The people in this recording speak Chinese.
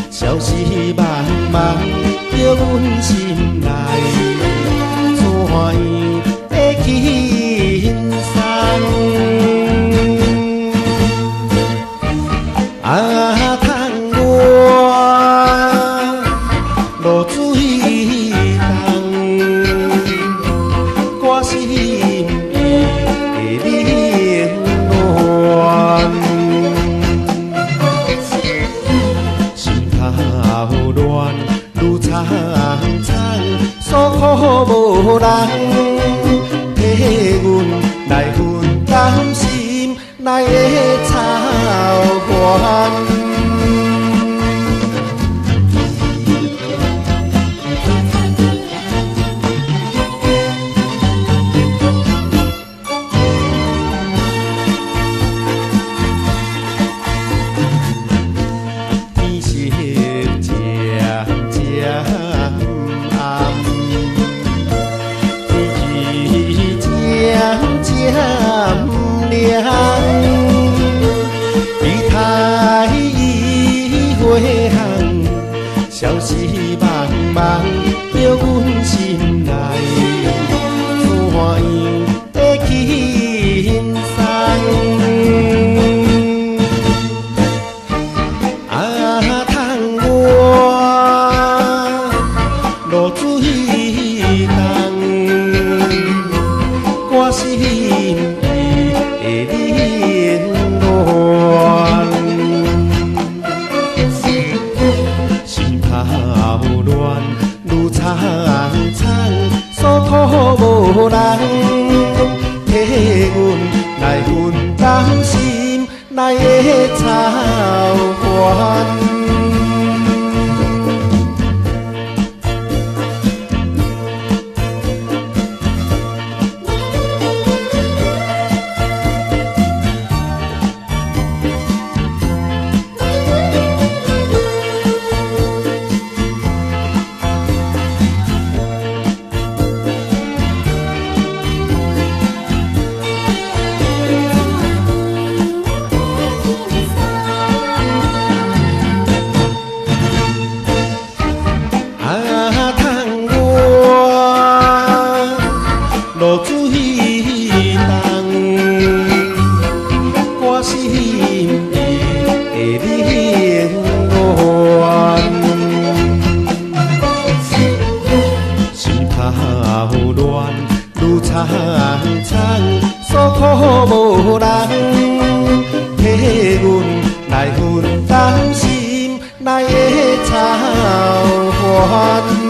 消息茫茫，叫阮心内怎样会轻松？啊，窗外落水重，我心意会冷暖。头乱，愈苍苍，诉苦无人替阮来分担心，来会操烦。你太伊花红，消息茫茫，叫阮心内怎样会轻松？啊，窗外落水重，我心会冷暖，心头乱，愈苍苍，诉苦无人替阮来分担心，来会操烦。落水重，我心意会冷暖，心头乱，愈苍苍，诉苦无人替阮来分担心，来会操烦。